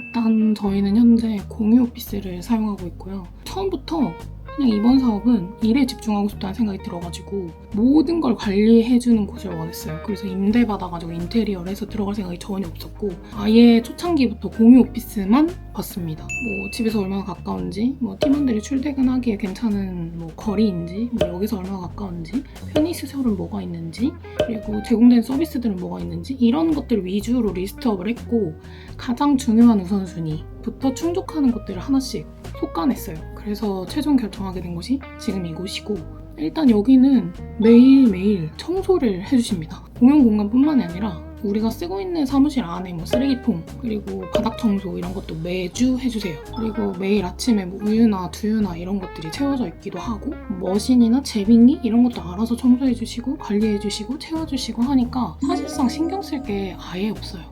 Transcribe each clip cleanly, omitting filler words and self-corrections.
일단 저희는 현재 공유 오피스를 사용하고 있고요. 처음부터 그냥 이번 사업은 일에 집중하고 싶다는 생각이 들어가지고 모든 걸 관리해주는 곳을 원했어요. 그래서 임대 받아가지고 인테리어를 해서 들어갈 생각이 전혀 없었고 아예 초창기부터 공유 오피스만 봤습니다. 뭐 집에서 얼마나 가까운지, 뭐 팀원들이 출퇴근하기에 괜찮은 뭐 거리인지, 뭐 여기서 얼마나 가까운지, 편의시설은 뭐가 있는지, 그리고 제공된 서비스들은 뭐가 있는지 이런 것들 위주로 리스트업을 했고 가장 중요한 우선순위부터 충족하는 것들을 하나씩 속아냈어요. 그래서 최종 결정하게 된 곳이 지금 이곳이고 일단 여기는 매일매일 청소를 해주십니다. 공용 공간뿐만이 아니라 우리가 쓰고 있는 사무실 안에 뭐 쓰레기통 그리고 바닥 청소 이런 것도 매주 해주세요. 그리고 매일 아침에 뭐 우유나 두유나 이런 것들이 채워져 있기도 하고 머신이나 제빙기 이런 것도 알아서 청소해주시고 관리해주시고 채워주시고 하니까 사실상 신경 쓸 게 아예 없어요.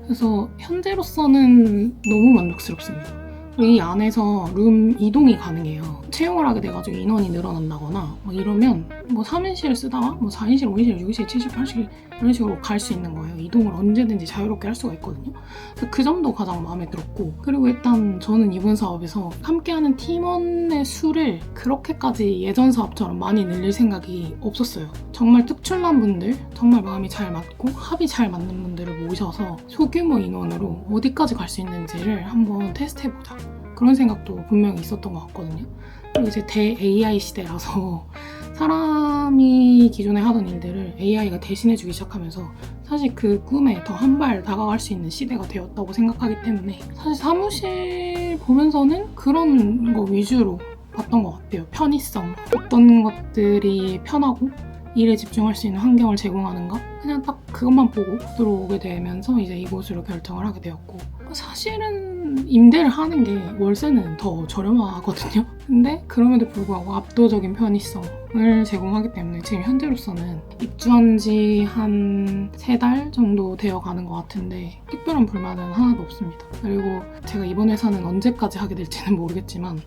그래서 현재로서는 너무 만족스럽습니다. 이 안에서 룸 이동이 가능해요. 채용을 하게 돼가지고 인원이 늘어난다거나 막 이러면 뭐 3인실을 쓰다가 뭐 4인실, 5인실, 6인실, 7실, 8실 이런 식으로 갈 수 있는 거예요. 이동을 언제든지 자유롭게 할 수가 있거든요. 그래서 그 점도 가장 마음에 들었고 그리고 일단 저는 이번 사업에서 함께하는 팀원의 수를 그렇게까지 예전 사업처럼 많이 늘릴 생각이 없었어요. 정말 특출난 분들, 정말 마음이 잘 맞고 합이 잘 맞는 분들을 모셔서 소규모 인원으로 어디까지 갈 수 있는지를 한번 테스트해보자. 그런 생각도 분명히 있었던 것 같거든요. 그리고 이제 대-AI 시대라서 사람이 기존에 하던 일들을 AI가 대신해주기 시작하면서 사실 그 꿈에 더 한 발 다가갈 수 있는 시대가 되었다고 생각하기 때문에 사실 사무실 보면서는 그런 거 위주로 봤던 것 같아요. 편의성, 어떤 것들이 편하고 일에 집중할 수 있는 환경을 제공하는가? 그냥 딱 그것만 보고 들어오게 되면서 이제 이곳으로 결정을 하게 되었고 사실은 임대를 하는 게 월세는 더 저렴하거든요. 근데 그럼에도 불구하고 압도적인 편의성을 제공하기 때문에 지금 현재로서는 입주한 지 한 3달 정도 되어 가는 것 같은데 특별한 불만은 하나도 없습니다. 그리고 제가 이번 회사는 언제까지 하게 될지는 모르겠지만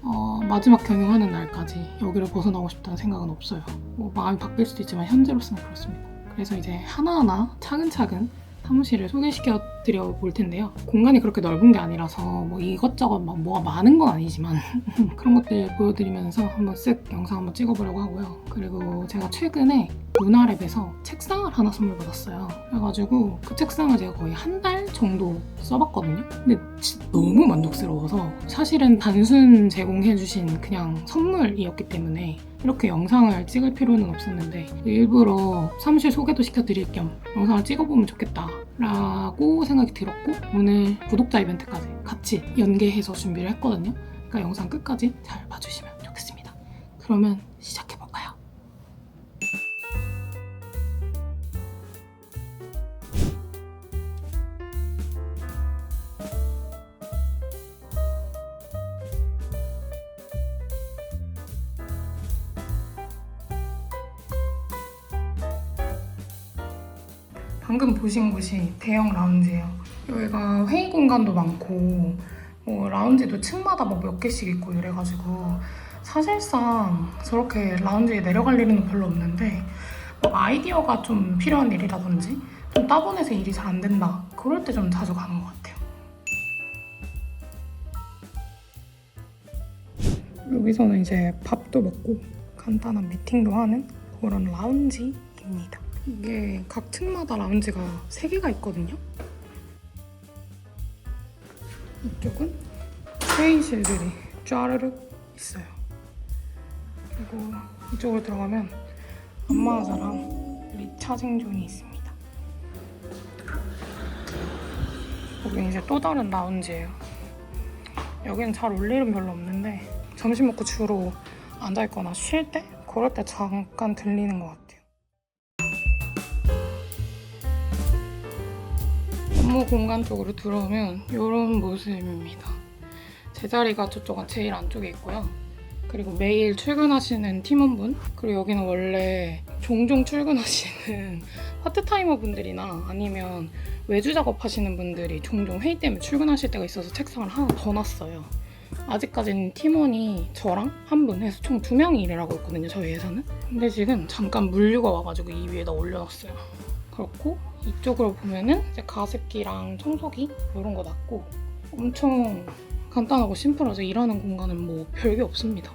마지막 경영하는 날까지 여기를 벗어나고 싶다는 생각은 없어요. 뭐 마음이 바뀔 수도 있지만 현재로서는 그렇습니다. 그래서 이제 하나하나 차근차근 사무실을 소개시켜 드려 볼 텐데요. 공간이 그렇게 넓은 게 아니라서 뭐 이것저것 막 뭐가 많은 건 아니지만 그런 것들 보여드리면서 한번 쓱 영상 한번 찍어보려고 하고요. 그리고 제가 최근에 루나랩에서 책상을 하나 선물 받았어요. 그래가지고 그 책상을 제가 거의 한 달 정도 써봤거든요. 근데 진짜 너무 만족스러워서 사실은 단순 제공해주신 그냥 선물이었기 때문에 이렇게 영상을 찍을 필요는 없었는데 일부러 사무실 소개도 시켜드릴 겸 영상을 찍어보면 좋겠다 라고 생각이 들었고 오늘 구독자 이벤트까지 같이 연계해서 준비를 했거든요. 그러니까 영상 끝까지 잘 봐주시면 좋겠습니다. 그러면 시작해볼까요? 방금 보신 곳이 대형 라운지예요. 여기가 회의 공간도 많고 라운지도 층마다 뭐 몇 개씩 있고 이래가지고 사실상 저렇게 라운지에 내려갈 일은 별로 없는데 뭐 아이디어가 좀 필요한 일이라든지 좀 따분해서 일이 잘 안 된다 그럴 때 좀 자주 가는 것 같아요. 여기서는 이제 밥도 먹고 간단한 미팅도 하는 그런 라운지입니다. 이게 각 층마다 라운지가 3개가 있거든요. 이쪽은 회의실들이 쫘르륵 있어요. 그리고 이쪽으로 들어가면 안마의자랑 리차징 존이 있습니다. 여기 이제 또 다른 라운지예요. 여기는 잘 올 일은 별로 없는데 점심 먹고 주로 앉아있거나 쉴 때? 그럴 때 잠깐 들리는 것 같아요. 업무 공간 쪽으로 들어오면 이런 모습입니다. 제 자리가 저쪽 제일 안쪽에 있고요. 그리고 매일 출근하시는 팀원분, 그리고 여기는 원래 종종 출근하시는 파트타이머 분들이나 아니면 외주 작업하시는 분들이 종종 회의 때문에 출근하실 때가 있어서 책상을 하나 더 놨어요. 아직까지는 팀원이 저랑 한 분 해서 총 2명이 일을 하고 있거든요, 저희 회사는. 근데 지금 잠깐 물류가 와가지고 이 위에다 올려놨어요. 그렇고 이쪽으로 보면은 이제 가습기랑 청소기 이런 거 놨고 엄청 간단하고 심플하죠. 일하는 공간은 뭐 별게 없습니다.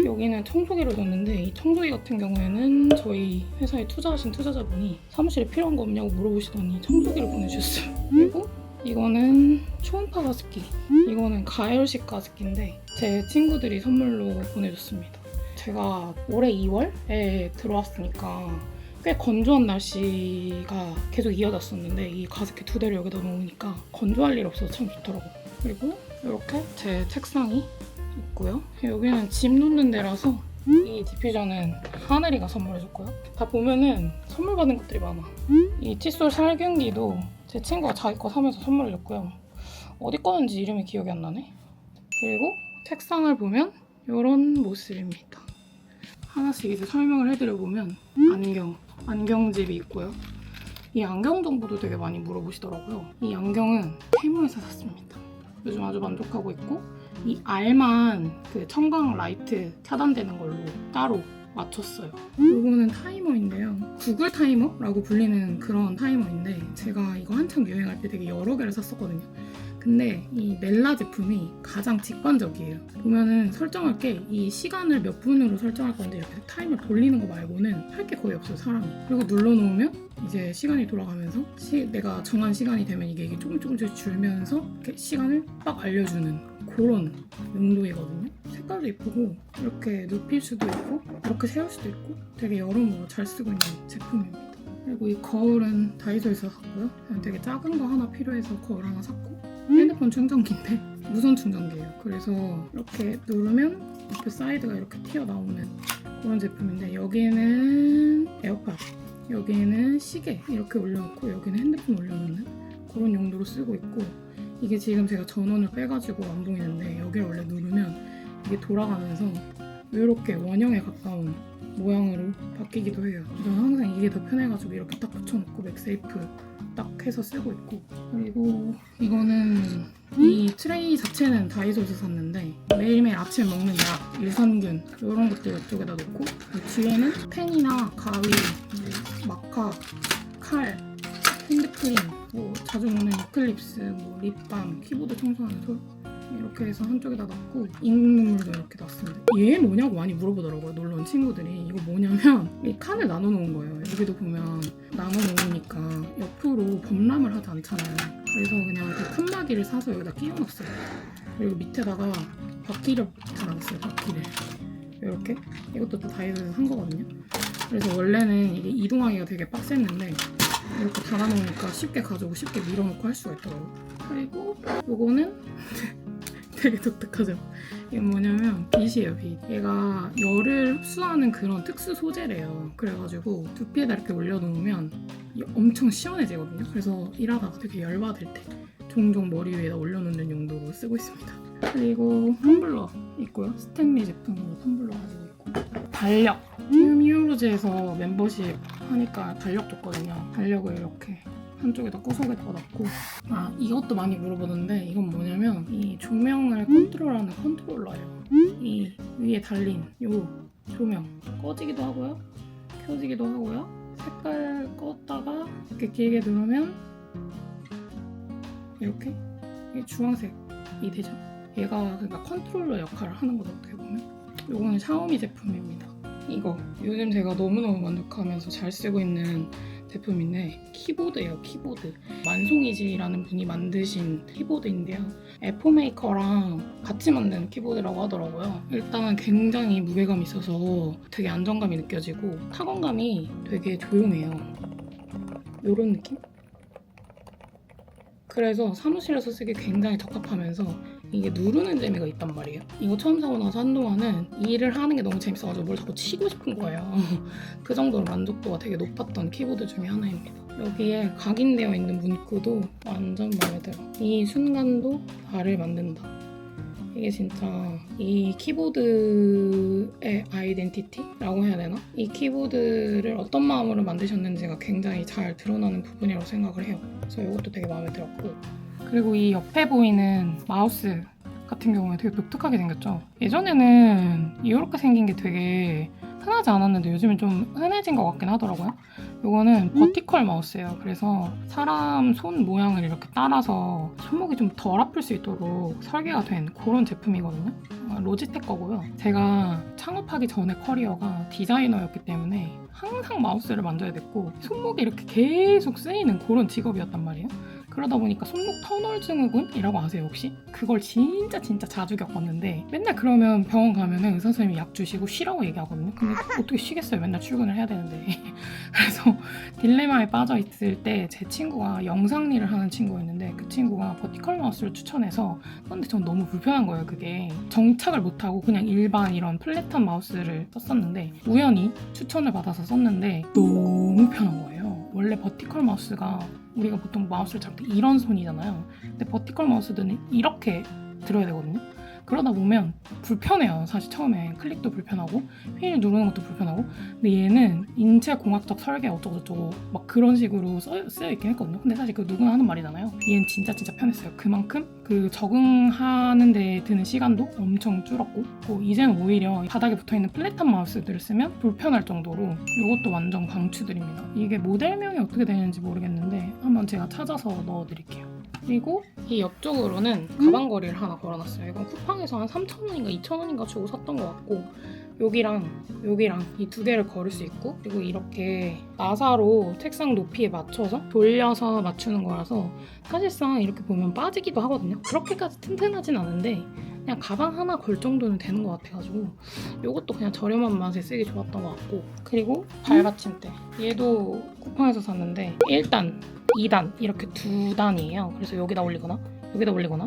여기는 청소기를 뒀는데 이 청소기 같은 경우에는 저희 회사에 투자하신 투자자분이 사무실에 필요한 거 없냐고 물어보시더니 청소기를 보내주셨어요. 그리고 이거는 초음파 가습기. 이거는 가열식 가습기인데 제 친구들이 선물로 보내줬습니다. 제가 올해 2월에 들어왔으니까 꽤 건조한 날씨가 계속 이어졌었는데 이 가습기 2대를 여기다 놓으니까 건조할 일 없어서 참 좋더라고요. 그리고 이렇게 제 책상이 있고요. 여기는 짐 놓는 데라서 이 디퓨저는 하늘이가 선물해줬고요. 다 보면은 선물 받은 것들이 많아. 이 칫솔 살균기도 제 친구가 자기 거 사면서 선물해줬고요. 어디 거는지 이름이 기억이 안 나네. 그리고 책상을 보면 이런 모습입니다. 하나씩 이제 설명을 해드려보면 안경집이 있고요. 이 안경 정보도 되게 많이 물어보시더라고요. 이 안경은 테무에서 샀습니다. 요즘 아주 만족하고 있고 이 알만 그 청광 라이트 차단되는 걸로 따로 맞췄어요. 이거는 타이머인데요. 구글 타이머라고 불리는 그런 타이머인데 제가 이거 한창 유행할 때 되게 여러 개를 샀었거든요. 근데 이 멜라 제품이 가장 직관적이에요. 보면은 설정할 게 이 시간을 몇 분으로 설정할 건데 이렇게 타이머 돌리는 거 말고는 할 게 거의 없어요, 사람이. 그리고 눌러놓으면 이제 시간이 돌아가면서 내가 정한 시간이 되면 이게 조금씩 줄면서 이렇게 시간을 딱 알려주는 그런 용도이거든요. 색깔도 예쁘고 이렇게 눕힐 수도 있고 이렇게 세울 수도 있고 되게 여러모로 잘 쓰고 있는 제품입니다. 그리고 이 거울은 다이소에서 샀고요. 그냥 되게 작은 거 하나 필요해서 거울 하나 샀고 핸드폰 충전기인데 무선 충전기예요. 그래서 이렇게 누르면 옆에 사이드가 이렇게 튀어나오는 그런 제품인데 여기에는 에어팟, 여기에는 시계 이렇게 올려놓고 여기는 핸드폰 올려놓는 그런 용도로 쓰고 있고 이게 지금 제가 전원을 빼가지고 안 보이는데 여기를 원래 누르면 이게 돌아가면서 이렇게 원형에 가까운 모양으로 바뀌기도 해요. 저는 항상 이게 더 편해가지고 이렇게 딱 붙여놓고 맥세이프 딱 해서 쓰고 있고 그리고 이거는 이 트레이 자체는 다이소에서 샀는데 매일매일 아침에 먹는 약, 유산균 이런 것들 이쪽에다 놓고 뒤에는 펜이나 가위, 마카, 칼, 핸드크림, 뭐 자주 먹는 유클립스, 뭐 립밤, 키보드 청소하는 솔 이렇게 해서 한쪽에다 놨고 잉물도 이렇게 놨습니다. 얘 뭐냐고 많이 물어보더라고요. 놀러 온 친구들이. 이거 뭐냐면 이 칸을 나눠 놓은 거예요. 여기도 보면 나눠 놓으니까 옆으로 범람을 하지 않잖아요. 그래서 그냥 그 칸막이를 사서 여기다 끼워놨어요. 그리고 밑에다가 바퀴를 달아놨어요. 바퀴를 이렇게. 이것도 다 다이소에서 산 거거든요. 그래서 원래는 이게 이동하기가 되게 빡셌는데 이렇게 달아놓으니까 쉽게 가지고 쉽게 밀어놓고 할 수가 있더라고요. 그리고 요거는 되게 독특하죠? 이게 뭐냐면 빗이에요, 빗. 얘가 열을 흡수하는 그런 특수 소재래요. 그래가지고 두피에다 이렇게 올려놓으면 엄청 시원해지거든요. 그래서 일하다가 되게 열받을 때 종종 머리 위에다 올려놓는 용도로 쓰고 있습니다. 그리고 텀블러 있고요. 스탠리 제품으로 텀블러 가지고 있고 달력! 히어로즈에서 멤버십 하니까 달력 줬거든요. 달력을 이렇게 한쪽에다 구석에다 놨고 이것도 많이 물어보던데 이건 뭐냐면 이 조명을 컨트롤하는 컨트롤러예요. 이 위에 달린 요 조명 꺼지기도 하고요 켜지기도 하고요 색깔 껐다가 이렇게 길게 누르면 이렇게 이게 주황색이 되죠. 얘가 그러니까 컨트롤러 역할을 하는 거죠, 어떻게 보면. 요거는 샤오미 제품입니다. 이거 요즘 제가 너무너무 만족하면서 잘 쓰고 있는 제품인데 키보드예요. 키보드. 만송이지라는 분이 만드신 키보드인데요. 애포메이커랑 같이 만든 키보드라고 하더라고요. 일단 굉장히 무게감이 있어서 되게 안정감이 느껴지고 타건감이 되게 조용해요. 이런 느낌? 그래서 사무실에서 쓰기 굉장히 적합하면서 이게 누르는 재미가 있단 말이에요. 이거 처음 사고 나서 한동안은 일을 하는 게 너무 재밌어가지고 뭘 자꾸 치고 싶은 거예요. 그 정도로 만족도가 되게 높았던 키보드 중에 하나입니다. 여기에 각인되어 있는 문구도 완전 마음에 들어. 이 순간도 나를 만든다. 이게 진짜 이 키보드의 아이덴티티라고 해야 되나? 이 키보드를 어떤 마음으로 만드셨는지가 굉장히 잘 드러나는 부분이라고 생각을 해요. 그래서 이것도 되게 마음에 들었고 그리고 이 옆에 보이는 마우스 같은 경우에 되게 독특하게 생겼죠? 예전에는 이렇게 생긴 게 되게 흔하지 않았는데 요즘은 좀 흔해진 것 같긴 하더라고요. 이거는 버티컬 마우스예요. 그래서 사람 손 모양을 이렇게 따라서 손목이 좀 덜 아플 수 있도록 설계가 된 그런 제품이거든요. 로지텍 거고요. 제가 창업하기 전에 커리어가 디자이너였기 때문에 항상 마우스를 만져야 됐고 손목이 이렇게 계속 쓰이는 그런 직업이었단 말이에요. 그러다 보니까 손목 터널 증후군이라고 아세요 혹시? 그걸 진짜 자주 겪었는데 맨날 그러면 병원 가면은 의사 선생님이 약 주시고 쉬라고 얘기하거든요. 근데 어떻게 쉬겠어요? 맨날 출근을 해야 되는데. 그래서 딜레마에 빠져 있을 때 제 친구가 영상 일을 하는 친구였는데 그 친구가 버티컬 마우스를 추천해서 근데 전 너무 불편한 거예요. 그게 정착을 못하고 그냥 일반 이런 플랫한 마우스를 썼었는데 우연히 추천을 받아서 썼는데 너무 편한 거예요. 원래 버티컬 마우스가 우리가 보통 마우스를 잡을 때 이런 손이잖아요. 근데 버티컬 마우스들은 이렇게 들어야 되거든요. 그러다 보면 불편해요. 사실 처음에 클릭도 불편하고 휠 누르는 것도 불편하고 근데 얘는 인체공학적 설계 어쩌고저쩌고 막 그런 식으로 쓰여 있긴 했거든요. 근데 사실 그 누구나 하는 말이잖아요. 얘는 진짜 편했어요. 그만큼 그 적응하는 데 드는 시간도 엄청 줄었고 이제는 오히려 바닥에 붙어있는 플랫한 마우스들을 쓰면 불편할 정도로 이것도 완전 강추드립니다. 이게 모델명이 어떻게 되는지 모르겠는데 한번 제가 찾아서 넣어드릴게요. 그리고 이 옆쪽으로는 가방걸이를 하나 걸어놨어요. 이건 쿠팡에서 한 3,000원인가 2,000원인가 주고 샀던 것 같고 여기랑 이 두 개를 걸을 수 있고 그리고 이렇게 나사로 책상 높이에 맞춰서 돌려서 맞추는 거라서 사실상 이렇게 보면 빠지기도 하거든요. 그렇게까지 튼튼하진 않은데 그냥 가방 하나 걸 정도는 되는 것 같아가지고 이것도 그냥 저렴한 맛에 쓰기 좋았던 것 같고 그리고 발받침대 얘도 쿠팡에서 샀는데 1단, 2단 이렇게 두 단이에요. 그래서 여기다 올리거나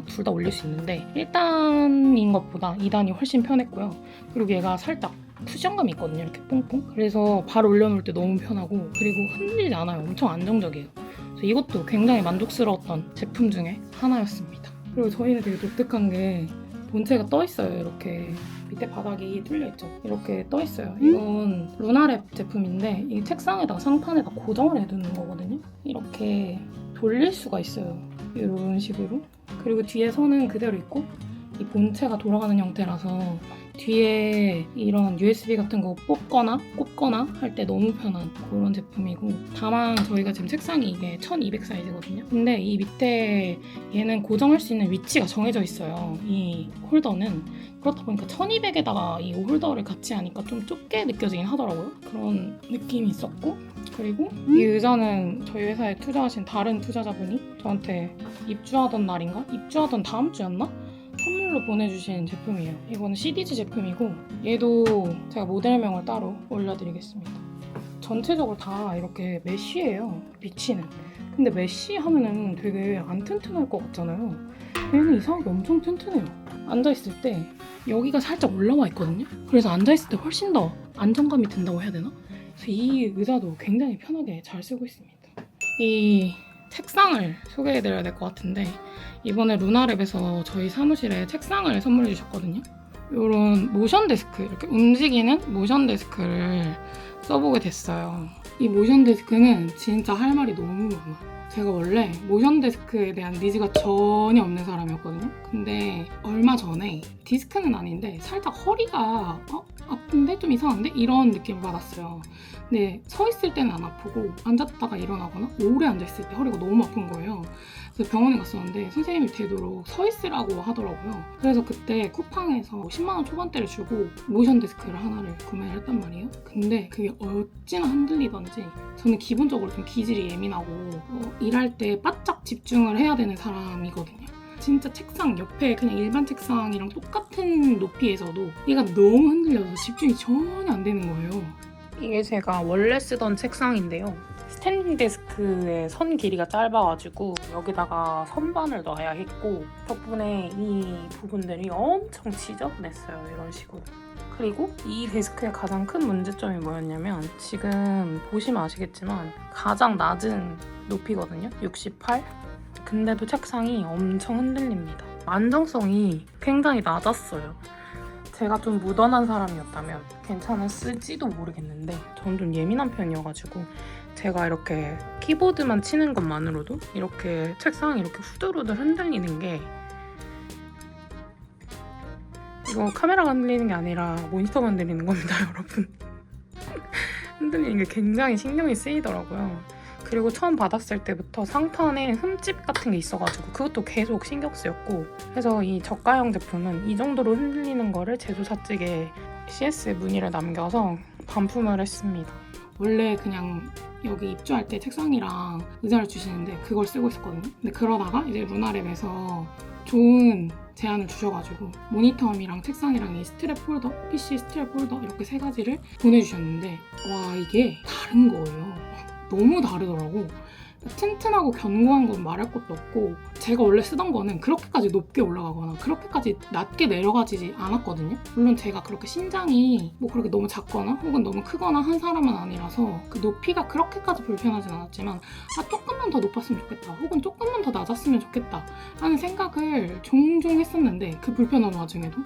둘 다 올릴 수 있는데 1단인 것보다 2단이 훨씬 편했고요. 그리고 얘가 살짝 쿠션감이 있거든요. 이렇게 뽕뽕. 그래서 발 올려놓을 때 너무 편하고 그리고 흔들리지 않아요. 엄청 안정적이에요. 그래서 이것도 굉장히 만족스러웠던 제품 중에 하나였습니다. 그리고 저희는 되게 독특한 게 본체가 떠 있어요. 이렇게 밑에 바닥이 뚫려 있죠. 이렇게 떠 있어요. 이건 루나랩 제품인데 이 책상에다가 상판에다 고정을 해두는 거거든요. 이렇게 돌릴 수가 있어요. 이런 식으로. 그리고 뒤에 선은 그대로 있고 이 본체가 돌아가는 형태라서 뒤에 이런 USB 같은 거 뽑거나 꼽거나 할 때 너무 편한 그런 제품이고 다만 저희가 지금 책상이 이게 1200 사이즈거든요. 근데 이 밑에 얘는 고정할 수 있는 위치가 정해져 있어요. 이 홀더는. 그렇다 보니까 1200에다가 이 홀더를 같이 하니까 좀 좁게 느껴지긴 하더라고요. 그런 느낌이 있었고 그리고 이 의자는 저희 회사에 투자하신 다른 투자자분이 저한테 입주하던 날인가? 입주하던 다음 주였나? 선물로 보내주신 제품이에요. 이거는 CDG 제품이고 얘도 제가 모델명을 따로 올려드리겠습니다. 전체적으로 다 이렇게 메쉬예요. 비치는. 근데 메쉬 하면은 되게 안 튼튼할 것 같잖아요. 얘는 이상하게 엄청 튼튼해요. 앉아있을 때 여기가 살짝 올라와 있거든요. 그래서 앉아있을 때 훨씬 더 안정감이 든다고 해야 되나? 그래서 이 의자도 굉장히 편하게 잘 쓰고 있습니다. 이 책상을 소개해드려야 될 것 같은데 이번에 루나랩에서 저희 사무실에 책상을 선물해 주셨거든요. 이런 모션 데스크, 이렇게 움직이는 모션 데스크를 써보게 됐어요. 이 모션 데스크는 진짜 할 말이 너무 많아. 제가 원래 모션 데스크에 대한 니즈가 전혀 없는 사람이었거든요. 근데 얼마 전에 디스크는 아닌데 살짝 허리가 아픈데? 좀 이상한데? 이런 느낌을 받았어요. 근데 서 있을 때는 안 아프고 앉았다가 일어나거나 오래 앉아있을 때 허리가 너무 아픈 거예요. 그래서 병원에 갔었는데 선생님이 되도록 서 있으라고 하더라고요. 그래서 그때 쿠팡에서 10만원 초반대를 주고 모션 데스크를 하나를 구매를 했단 말이에요. 근데 그게 어찌나 흔들리던지 저는 기본적으로 좀 기질이 예민하고 일할 때 바짝 집중을 해야 되는 사람이거든요. 진짜 책상 옆에 그냥 일반 책상이랑 똑같은 높이에서도 얘가 너무 흔들려서 집중이 전혀 안 되는 거예요. 이게 제가 원래 쓰던 책상인데요. 스탠딩 데스크의 선 길이가 짧아가지고 여기다가 선반을 넣어야 했고 덕분에 이 부분들이 엄청 지저분했어요. 이런 식으로. 그리고 이 데스크의 가장 큰 문제점이 뭐였냐면 지금 보시면 아시겠지만 가장 낮은 높이거든요. 68? 근데도 책상이 엄청 흔들립니다. 안정성이 굉장히 낮았어요. 제가 좀 무던한 사람이었다면 괜찮았을지도 모르겠는데 저는 좀 예민한 편이어가지고 제가 이렇게 키보드만 치는 것만으로도 이렇게 책상이 이렇게 후들후들 흔들리는 게 이거 카메라가 흔들리는 게 아니라 모니터가 흔들리는 겁니다, 여러분. 흔들리는 게 굉장히 신경이 쓰이더라고요. 그리고 처음 받았을 때부터 상판에 흠집 같은 게 있어가지고 그것도 계속 신경 쓰였고, 그래서 이 저가형 제품은 이 정도로 흔들리는 거를 제조사 측에 CS에 문의를 남겨서 반품을 했습니다. 원래 그냥 여기 입주할 때 책상이랑 의자를 주시는데 그걸 쓰고 있었거든요. 근데 그러다가 이제 루나랩에서 좋은 제안을 주셔가지고 모니터함이랑 책상이랑 이 스트랩 홀더, PC 스트랩 홀더 이렇게 3가지를 보내주셨는데 와, 이게 다른 거예요. 너무 다르더라고. 튼튼하고 견고한 건 말할 것도 없고, 제가 원래 쓰던 거는 그렇게까지 높게 올라가거나 그렇게까지 낮게 내려가지 않았거든요. 물론 제가 그렇게 신장이 뭐 그렇게 너무 작거나 혹은 너무 크거나 한 사람은 아니라서 그 높이가 그렇게까지 불편하진 않았지만 조금만 더 높았으면 좋겠다 혹은 조금만 더 낮았으면 좋겠다 하는 생각을 종종 했었는데, 그 불편한 와중에도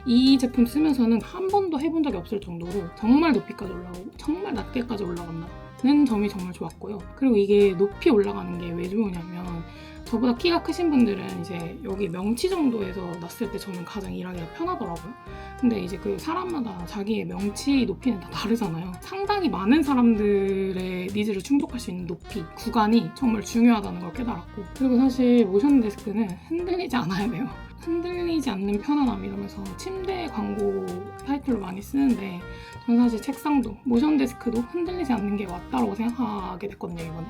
이 제품 쓰면서는 한 번도 해본 적이 없을 정도로 정말 높이까지 올라가고 정말 낮게까지 올라간다 는 점이 정말 좋았고요. 그리고 이게 높이 올라가는 게 왜 좋으냐면, 저보다 키가 크신 분들은 이제 여기 명치 정도에서 놨을 때 저는 가장 일하기가 편하더라고요. 근데 이제 그 사람마다 자기의 명치 높이는 다 다르잖아요. 상당히 많은 사람들의 니즈를 충족할 수 있는 높이, 구간이 정말 중요하다는 걸 깨달았고, 그리고 사실 모션 데스크는 흔들리지 않아야 돼요. 흔들리지 않는 편안함 이러면서 침대 광고 타이틀로 많이 쓰는데, 저는 사실 책상도 모션 데스크도 흔들리지 않는 게 맞다고 생각하게 됐거든요, 이번에.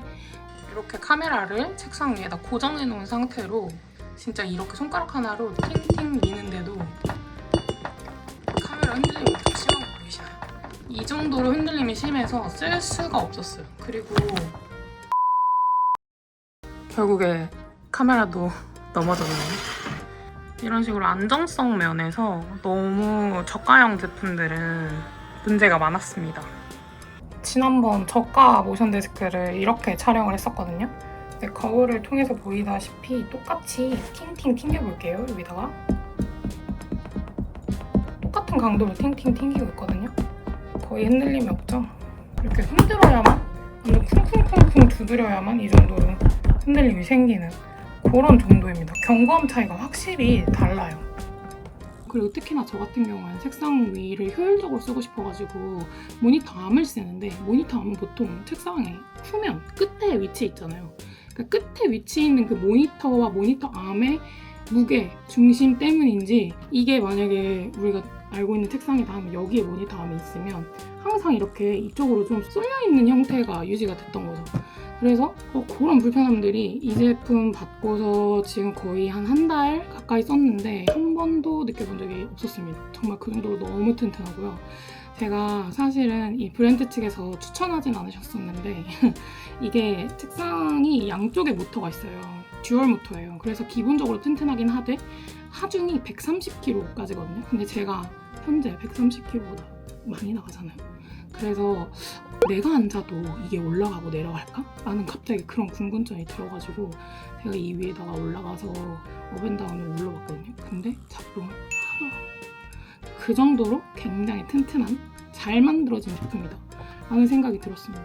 이렇게 카메라를 책상 위에다 고정해 놓은 상태로 진짜 이렇게 손가락 하나로 팅팅 미는데도 카메라 흔들림이 엄청 심한 거 보이시나요? 이 정도로 흔들림이 심해서 쓸 수가 없었어요. 그리고 결국에 카메라도 넘어졌네요. 이런 식으로 안정성 면에서 너무 저가형 제품들은 문제가 많았습니다. 지난번 저가 모션 데스크를 이렇게 촬영을 했었거든요. 근데 거울을 통해서 보이다시피 똑같이 팅팅 튕겨볼게요. 여기다가 똑같은 강도로 팅팅 튕기고 있거든요. 거의 흔들림이 없죠? 이렇게 흔들어야만, 완전 쿵쿵쿵쿵 두드려야만 이 정도로 흔들림이 생기는 그런 정도입니다. 견고함 차이가 확실히 달라요. 그리고 특히나 저 같은 경우는 책상 위를 효율적으로 쓰고 싶어가지고 모니터 암을 쓰는데, 모니터 암은 보통 책상의 후면, 끝에 위치해 있잖아요. 그러니까 끝에 위치해 있는 그 모니터와 모니터 암의 무게, 중심 때문인지, 이게 만약에 우리가 알고 있는 책상이다 하면 여기에 모니터 암이 있으면 항상 이렇게 이쪽으로 좀 쏠려있는 형태가 유지가 됐던 거죠. 그래서 그런 불편함들이 이 제품 받고서 지금 거의 한 달 가까이 썼는데 한 번도 느껴본 적이 없었습니다. 정말 그 정도로 너무 튼튼하고요. 제가 사실은 이 브랜드 측에서 추천하진 않으셨었는데 이게 책상이 양쪽에 모터가 있어요. 듀얼 모터예요. 그래서 기본적으로 튼튼하긴 하되 하중이 130kg까지거든요. 근데 제가 현재 130kg보다 많이 나가잖아요. 그래서 내가 앉아도 이게 올라가고 내려갈까? 라는 갑자기 그런 궁금증이 들어가지고 제가 이 위에다가 올라가서 업앤다운을 눌러봤거든요. 근데 작동을 하더라고요. 그 정도로 굉장히 튼튼한, 잘 만들어진 제품이다 라는 생각이 들었습니다.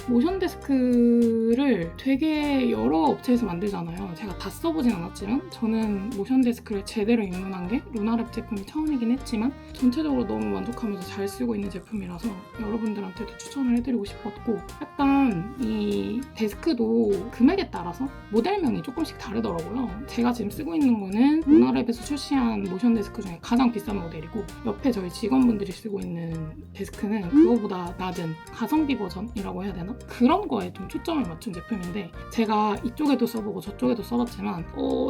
모션 데스크를 되게 여러 업체에서 만들잖아요. 제가 다 써보진 않았지만 저는 모션 데스크를 제대로 입문한 게 루나랩 제품이 처음이긴 했지만 전체적으로 너무 만족하면서 잘 쓰고 있는 제품이라서 여러분들한테도 추천을 해드리고 싶었고, 약간 이 데스크도 금액에 따라서 모델명이 조금씩 다르더라고요. 제가 지금 쓰고 있는 거는 루나랩에서 출시한 모션 데스크 중에 가장 비싼 모델이고, 옆에 저희 직원분들이 쓰고 있는 데스크는 그거보다 낮은 가성비 버전이라고 해야 되나? 그런 거에 좀 초점을 맞춘 제품인데, 제가 이쪽에도 써보고 저쪽에도 써봤지만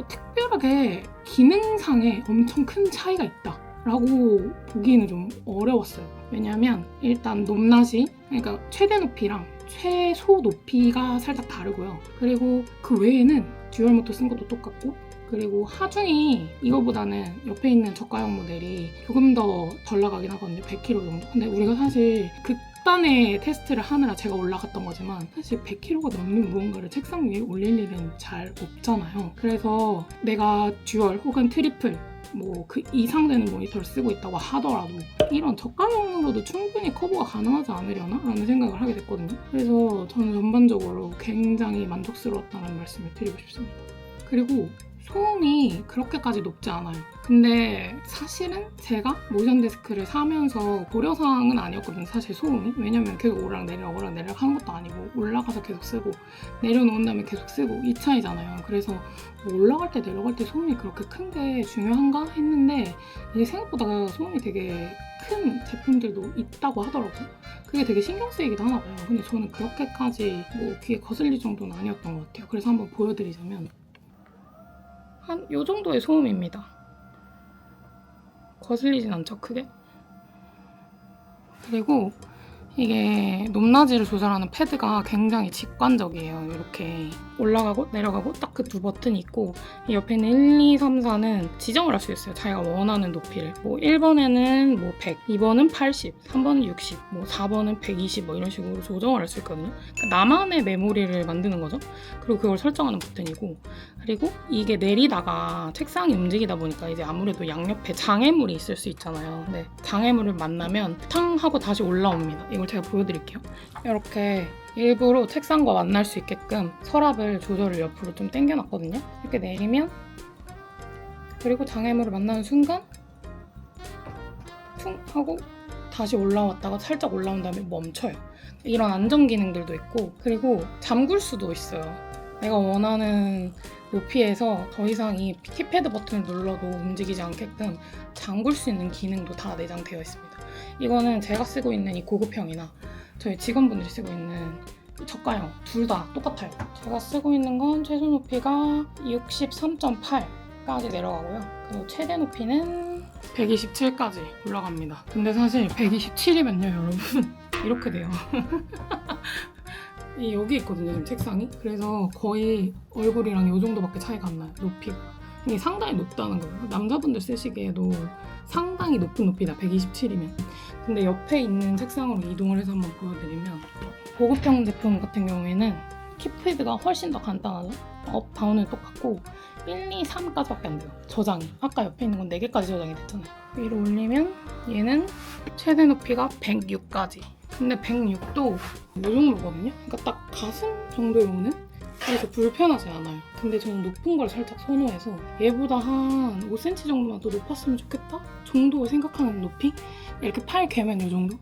특별하게 기능상에 엄청 큰 차이가 있다 라고 보기에는 좀 어려웠어요. 왜냐하면 일단 높낮이, 그러니까 최대 높이랑 최소 높이가 살짝 다르고요. 그리고 그 외에는 듀얼 모터 쓴 것도 똑같고, 그리고 하중이 이거보다는 옆에 있는 저가형 모델이 조금 더 덜 나가긴 하거든요. 100kg 정도. 근데 우리가 사실 극단의 테스트를 하느라 제가 올라갔던 거지만 사실 100kg가 넘는 무언가를 책상 위에 올릴 일은 잘 없잖아요. 그래서 내가 듀얼 혹은 트리플 뭐 그 이상 되는 모니터를 쓰고 있다고 하더라도 이런 저가형으로도 충분히 커버가 가능하지 않으려나? 라는 생각을 하게 됐거든요. 그래서 저는 전반적으로 굉장히 만족스러웠다는 말씀을 드리고 싶습니다. 그리고 소음이 그렇게까지 높지 않아요. 근데 사실은 제가 모션 데스크를 사면서 고려사항은 아니었거든요. 사실 소음이. 왜냐면 계속 오르락내리락 하는 것도 아니고 올라가서 계속 쓰고 내려놓은 다음에 계속 쓰고 이 차이잖아요. 그래서 뭐 올라갈 때 내려갈 때 소음이 그렇게 큰 게 중요한가 했는데 이게 생각보다 소음이 되게 큰 제품들도 있다고 하더라고요. 그게 되게 신경 쓰이기도 하나 봐요. 근데 저는 그렇게까지 뭐 귀에 거슬릴 정도는 아니었던 것 같아요. 그래서 한번 보여드리자면 한 요 정도의 소음입니다. 거슬리진 않죠, 크게? 그리고 이게 높낮이를 조절하는 패드가 굉장히 직관적이에요. 이렇게 올라가고 내려가고 딱 그 두 버튼이 있고 이 옆에는 1, 2, 3, 4는 지정을 할 수 있어요. 자기가 원하는 높이를. 뭐 1번에는 뭐 100, 2번은 80, 3번은 60, 뭐 4번은 120 뭐 이런 식으로 조정을 할 수 있거든요. 그러니까 나만의 메모리를 만드는 거죠. 그리고 그걸 설정하는 버튼이고 그리고 이게 내리다가 책상이 움직이다 보니까 이제 아무래도 양옆에 장애물이 있을 수 있잖아요. 근데 장애물을 만나면 탕 하고 다시 올라옵니다. 이걸 제가 보여드릴게요. 이렇게 일부러 책상과 만날 수 있게끔 서랍을 조절을 옆으로 좀 당겨놨거든요. 이렇게 내리면 그리고 장애물을 만나는 순간 퉁 하고 다시 올라왔다가 살짝 올라온 다음에 멈춰요. 이런 안정 기능들도 있고 그리고 잠글 수도 있어요. 내가 원하는 높이에서 더 이상 이 키패드 버튼을 눌러도 움직이지 않게끔 잠글 수 있는 기능도 다 내장되어 있습니다. 이거는 제가 쓰고 있는 이 고급형이나 저희 직원분들이 쓰고 있는 저가형 둘 다 똑같아요. 제가 쓰고 있는 건 최소 높이가 63.8까지 내려가고요. 그리고 최대 높이는 127까지 올라갑니다. 근데 사실 127이면요 여러분 이렇게 돼요. 여기 있거든요 지금 책상이. 그래서 거의 얼굴이랑 이 정도밖에 차이가 안 나요. 높이가. 이게 상당히 높다는 거예요. 남자분들 쓰시기에도 상당히 높은 높이다 127이면. 근데 옆에 있는 책상으로 이동을 해서 한번 보여드리면 고급형 제품 같은 경우에는 키패드가 훨씬 더 간단하죠. 업, 다운은 똑같고 1, 2, 3까지밖에 안 돼요. 저장이. 아까 옆에 있는 건 4개까지 저장이 됐잖아요. 위로 올리면 얘는 최대 높이가 106까지. 근데 106도 이 정도거든요. 그러니까 딱 가슴 정도에 오는? 그래서 불편하지 않아요. 근데 저는 높은 걸 살짝 선호해서 얘보다 한 5cm 정도만 더 높았으면 좋겠다? 정도를 생각하는 높이? 이렇게 팔 개면 이 정도?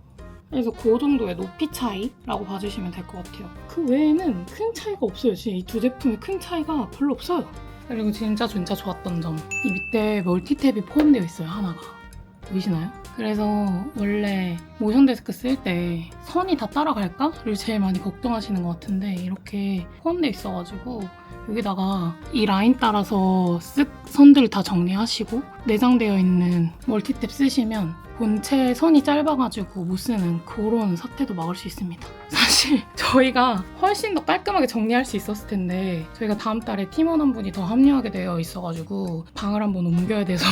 그래서 그 정도의 높이 차이라고 봐주시면 될 것 같아요. 그 외에는 큰 차이가 없어요. 진짜 이 두 제품의 큰 차이가 별로 없어요. 그리고 진짜 좋았던 점. 이 밑에 멀티탭이 포함되어 있어요, 하나가. 보이시나요? 그래서 원래 모션 데스크 쓸 때 선이 다 따라갈까?를 제일 많이 걱정하시는 것 같은데 이렇게 포함되어 있어가지고 여기다가 이 라인 따라서 쓱 선들을 다 정리하시고 내장되어 있는 멀티탭 쓰시면 본체 선이 짧아가지고 못 쓰는 그런 사태도 막을 수 있습니다. 사실 저희가 훨씬 더 깔끔하게 정리할 수 있었을 텐데 저희가 다음 달에 팀원 한 분이 더 합류하게 되어 있어가지고 방을 한번 옮겨야 돼서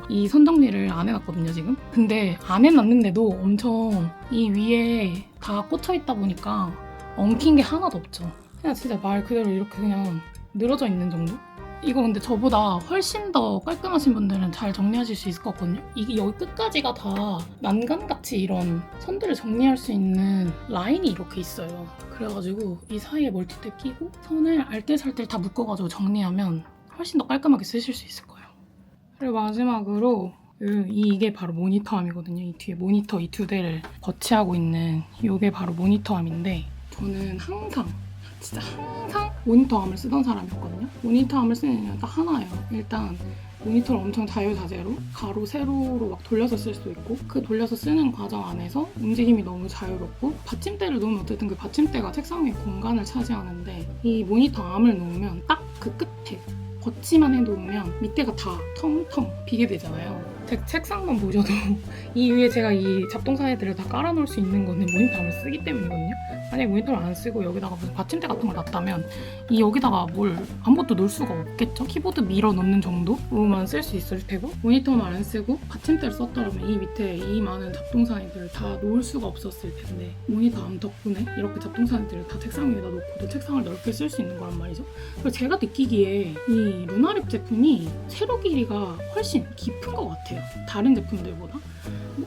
이 선 정리를 안 해놨거든요 지금. 근데 안 해놨는데도 엄청 이 위에 다 꽂혀 있다 보니까 엉킨 게 하나도 없죠. 그냥 진짜 말 그대로 이렇게 그냥 늘어져 있는 정도? 이거 근데 저보다 훨씬 더 깔끔하신 분들은 잘 정리하실 수 있을 것 같거든요. 이게 여기 끝까지가 다 난간같이 이런 선들을 정리할 수 있는 라인이 이렇게 있어요. 그래가지고 이 사이에 멀티탭 끼고 선을 알뜰살뜰 다 묶어가지고 정리하면 훨씬 더 깔끔하게 쓰실 수 있을 거예요. 그리고 마지막으로 이게 바로 모니터암이거든요. 이 뒤에 모니터 이 두 대를 거치하고 있는 이게 바로 모니터암인데 저는 항상 모니터암을 쓰던 사람이었거든요. 모니터암을 쓰는 이유는 딱 하나예요. 일단 모니터를 엄청 자유자재로 가로, 세로로 막 돌려서 쓸 수 있고 그 돌려서 쓰는 과정 안에서 움직임이 너무 자유롭고 받침대를 놓으면 어쨌든 그 받침대가 책상 위에 공간을 차지하는데 이 모니터 암을 놓으면 딱 그 끝에 거치만 해놓으면 밑에가 다 텅텅 비게 되잖아요. 제 책상만 보셔도 이 위에 제가 이 잡동사니들을 다 깔아놓을 수 있는 거는 모니터를 쓰기 때문이거든요. 만약에 모니터를 안 쓰고 여기다가 무슨 받침대 같은 걸 놨다면 이 여기다가 뭘 아무것도 놓을 수가 없겠죠? 키보드 밀어 넣는 정도로만 쓸 수 있을 테고 모니터만 안 쓰고 받침대를 썼더라면 이 밑에 이 많은 잡동사니들을 다 놓을 수가 없었을 텐데 모니터 암 덕분에 이렇게 잡동사니들을 다 책상 위에다 놓고도 책상을 넓게 쓸 수 있는 거란 말이죠. 그리고 제가 느끼기에 이 루나립 제품이 세로 길이가 훨씬 깊은 것 같아요. 다른 제품들보다.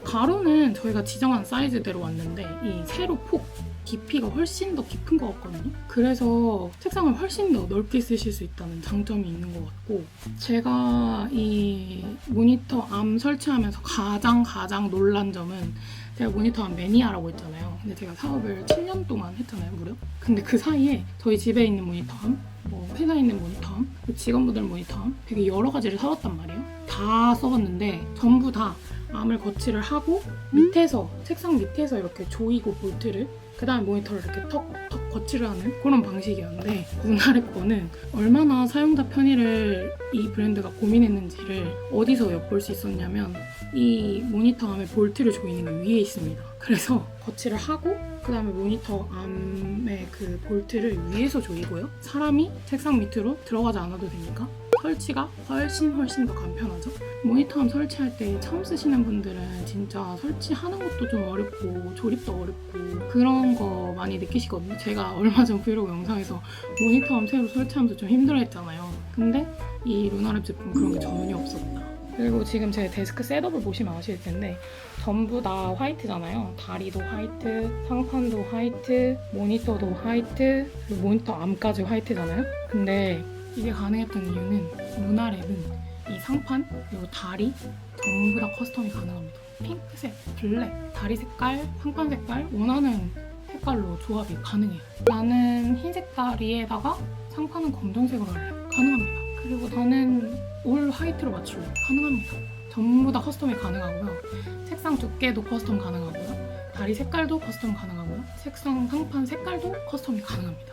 가로는 저희가 지정한 사이즈대로 왔는데 이 세로 폭 깊이가 훨씬 더 깊은 것 같거든요. 그래서 책상을 훨씬 더 넓게 쓰실 수 있다는 장점이 있는 것 같고, 제가 이 모니터 암 설치하면서 가장 놀란 점은, 제가 모니터 암 매니아라고 했잖아요. 근데 제가 사업을 7년 동안 했잖아요, 무려. 근데 그 사이에 저희 집에 있는 모니터 암, 뭐 회사에 있는 모니터 암, 직원분들 모니터 암, 되게 여러 가지를 사봤단 말이에요. 다 써봤는데 전부 다 암을 거치를 하고 밑에서, 책상 밑에서 이렇게 조이고 볼트를, 그 다음에 모니터를 이렇게 턱턱 거치를 하는 그런 방식이었는데, 루나랩 거는 얼마나 사용자 편의를 이 브랜드가 고민했는지를 어디서 엿볼 수 있었냐면, 이 모니터 암의 볼트를 조이는 게 위에 있습니다. 그래서 거치를 하고 그 다음에 모니터 암의 그 볼트를 위에서 조이고요. 사람이 책상 밑으로 들어가지 않아도 되니까 설치가 훨씬 더 간편하죠. 모니터 암 설치할 때 처음 쓰시는 분들은 진짜 설치하는 것도 좀 어렵고 조립도 어렵고 그런 거 많이 느끼시거든요. 제가 얼마 전 브이로그 영상에서 모니터 암 새로 설치하면서 좀 힘들어했잖아요. 근데 이 루나랩 제품 그런 게 전혀 없었다. 그리고 지금 제 데스크 셋업을 보시면 아실 텐데 전부 다 화이트잖아요. 다리도 화이트, 상판도 화이트, 모니터도 화이트, 그리고 모니터 암까지 화이트잖아요. 근데 이게 가능했던 이유는, 루나랩은 이 상판 그리고 다리 전부 다 커스텀이 가능합니다. 핑크색, 블랙, 다리 색깔, 상판 색깔 원하는 색깔로 조합이 가능해요. 나는 흰색 다리에다가 상판은 검정색으로 할래. 가능합니다. 그리고 나는 올 화이트로 맞출래. 가능합니다. 전부 다 커스텀이 가능하고요. 책상 두께도 커스텀 가능하고요. 다리 색깔도 커스텀 가능하고요. 책상 상판 색깔도 커스텀이 가능합니다.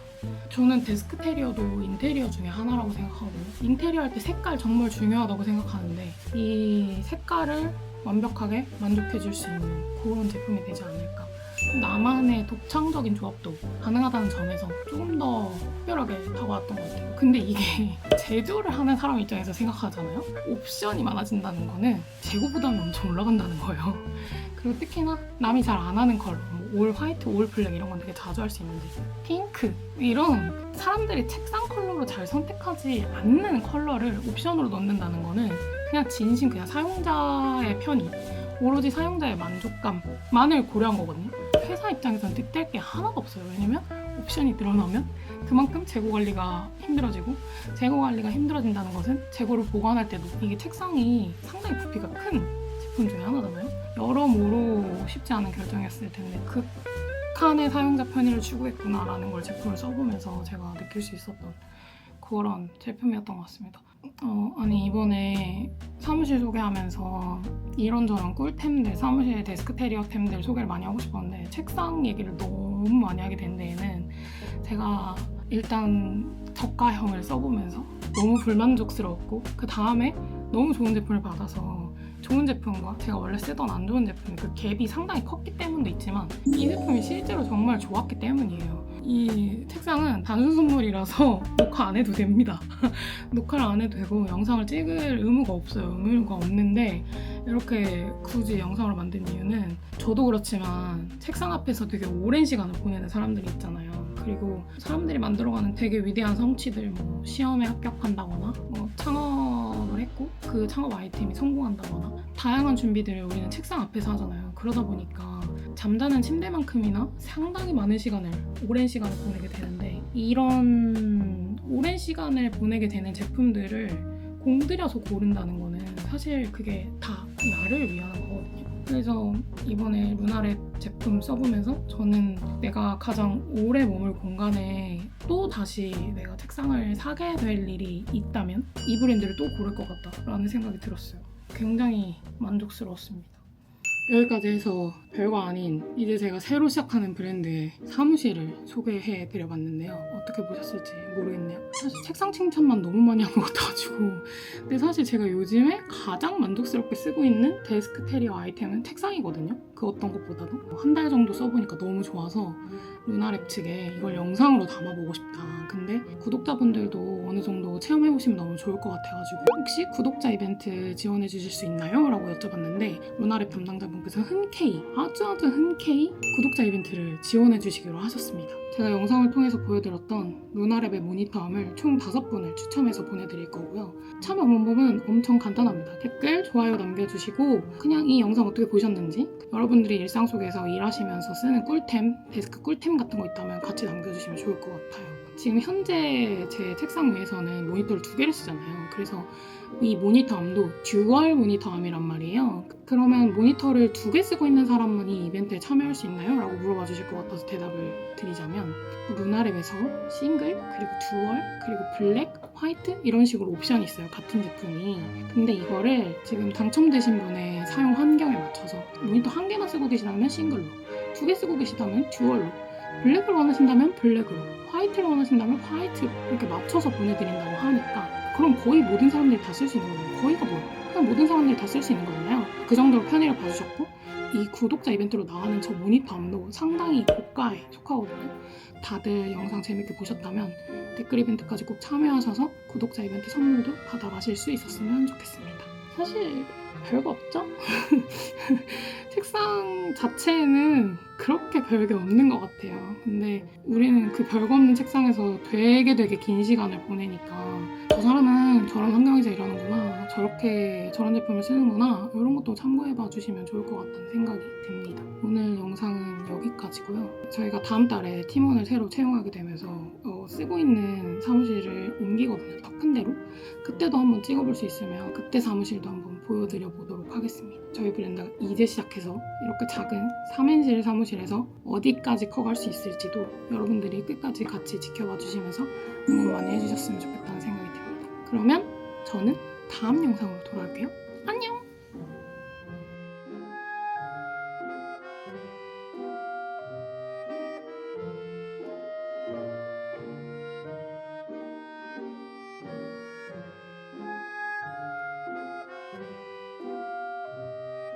저는 데스크테리어도 인테리어 중에 하나라고 생각하거든요. 인테리어 할 때 색깔 정말 중요하다고 생각하는데, 이 색깔을 완벽하게 만족해줄 수 있는 그런 제품이 되지 않을까. 나만의 독창적인 조합도 가능하다는 점에서 조금 더 특별하게 다가왔던 것 같아요. 근데 이게 제조를 하는 사람 입장에서 생각하잖아요. 옵션이 많아진다는 거는 재고 부담이 엄청 올라간다는 거예요. 그리고 특히나 남이 잘 안 하는 컬러, 올 화이트, 올 블랙 이런 건 되게 자주 할 수 있는데, 핑크 이런 사람들이 책상 컬러로 잘 선택하지 않는 컬러를 옵션으로 넣는다는 거는 그냥 진심 그냥 사용자의 편의, 오로지 사용자의 만족감만을 고려한 거거든요. 회사 입장에서는 득될 게 하나도 없어요. 왜냐면 옵션이 늘어나면 그만큼 재고 관리가 힘들어지고, 재고 관리가 힘들어진다는 것은 재고를 보관할 때도, 이게 책상이 상당히 부피가 큰 제품 중에 하나잖아요. 여러모로 쉽지 않은 결정이었을 텐데 극한의 사용자 편의를 추구했구나라는 걸 제품을 써보면서 제가 느낄 수 있었던 그런 제품이었던 것 같습니다. 아니 이번에 사무실 소개하면서 이런저런 꿀템들, 사무실 데스크테리어템들 소개를 많이 하고 싶었는데 책상 얘기를 너무 많이 하게 된 데에는, 제가 일단 저가형을 써보면서 너무 불만족스러웠고, 그 다음에 너무 좋은 제품을 받아서 좋은 제품과 제가 원래 쓰던 안 좋은 제품 그 갭이 상당히 컸기 때문도 있지만, 이 제품이 실제로 정말 좋았기 때문이에요. 이 책상은 단순 선물이라서 녹화 안 해도 됩니다. 녹화를 안 해도 되고 영상을 찍을 의무가 없어요. 의무가 없는데 이렇게 굳이 영상으로 만든 이유는, 저도 그렇지만 책상 앞에서 되게 오랜 시간을 보내는 사람들이 있잖아요. 그리고 사람들이 만들어가는 되게 위대한 성취들, 뭐 시험에 합격한다거나, 뭐 창업을 했고 그 창업 아이템이 성공한다거나, 다양한 준비들을 우리는 책상 앞에서 하잖아요. 그러다 보니까 잠자는 침대만큼이나 상당히 많은 시간을, 오랜 시간을 보내게 되는데, 이런 오랜 시간을 보내게 되는 제품들을 공들여서 고른다는 거는 사실 그게 다 나를 위한 거거든요. 그래서 이번에 루나랩 제품 써보면서 저는 내가 가장 오래 머물 공간에 또 다시 내가 책상을 사게 될 일이 있다면 이 브랜드를 또 고를 것 같다라는 생각이 들었어요. 굉장히 만족스러웠습니다. 여기까지 해서 별거 아닌 이제 제가 새로 시작하는 브랜드의 사무실을 소개해 드려봤는데요. 어떻게 보셨을지 모르겠네요. 사실 책상 칭찬만 너무 많이 한 것 같아가지고. 근데 사실 제가 요즘에 가장 만족스럽게 쓰고 있는 데스크 테리어 아이템은 책상이거든요. 그 어떤 것보다도 한 달 정도 써보니까 너무 좋아서 루나랩 측에 이걸 영상으로 담아보고 싶다. 근데 구독자분들도 어느 정도 체험해보시면 너무 좋을 것 같아가지고, 혹시 구독자 이벤트 지원해 주실 수 있나요? 라고 여쭤봤는데, 루나랩 담당자분께서 흔쾌히, 아주 흔쾌히 구독자 이벤트를 지원해 주시기로 하셨습니다. 제가 영상을 통해서 보여드렸던 루나랩의 모니터함을 총 5분을 추첨해서 보내드릴 거고요. 참여 방법은 엄청 간단합니다. 댓글, 좋아요 남겨주시고 그냥 이 영상 어떻게 보셨는지, 여러분들이 일상 속에서 일하시면서 쓰는 꿀템, 데스크 꿀템 같은 거 있다면 같이 남겨주시면 좋을 것 같아요. 지금 현재 제 책상 위에서는 모니터를 2개를 쓰잖아요. 그래서 이 모니터함도 듀얼 모니터함이란 말이에요. 그러면 모니터를 2개 쓰고 있는 사람만 이 이벤트에 참여할 수 있나요? 라고 물어봐 주실 것 같아서 대답을 드리자면, 루나랩에서 싱글, 그리고 듀얼, 그리고 블랙, 화이트 이런 식으로 옵션이 있어요. 같은 제품이. 근데 이거를 지금 당첨되신 분의 사용 환경에 맞춰서 모니터 1개만 쓰고 계시다면 싱글로, 2개 쓰고 계시다면 듀얼로, 블랙을 원하신다면 블랙으로, 화이트를 원하신다면 화이트로 이렇게 맞춰서 보내드린다고 하니까, 그럼 거의 모든 사람들이 다 쓸 수 있는 거예요. 거의가 뭐예요? 그냥 모든 사람들이 다 쓸 수 있는 거잖아요. 그 정도로 편의를 봐주셨고, 이 구독자 이벤트로 나가는 저 모니터함도 상당히 고가에 속하거든요. 다들 영상 재밌게 보셨다면 댓글 이벤트까지 꼭 참여하셔서 구독자 이벤트 선물도 받아가실 수 있었으면 좋겠습니다. 사실 별거 없죠? 책상 자체에는 그렇게 별게 없는 것 같아요. 근데 우리는 그 별거 없는 책상에서 되게 긴 시간을 보내니까 저 사람은 저런 환경에서 일하는구나, 저렇게 저런 제품을 쓰는구나, 이런 것도 참고해봐 주시면 좋을 것 같다는 생각이 듭니다. 오늘 영상은 여기까지고요. 저희가 다음 달에 팀원을 새로 채용하게 되면서 쓰고 있는 사무실을 옮기거든요. 더 큰 데로. 그때도 한번 찍어볼 수 있으면 그때 사무실도 한번 보여드려 보도록 하겠습니다. 저희 브랜드가 이제 시작해서 이렇게 작은 3인실 사무실에서 어디까지 커갈 수 있을지도 여러분들이 끝까지 같이 지켜봐 주시면서 응원 많이 해주셨으면 좋겠다는 생각이 듭니다. 그러면 저는 다음 영상으로 돌아올게요. 안녕!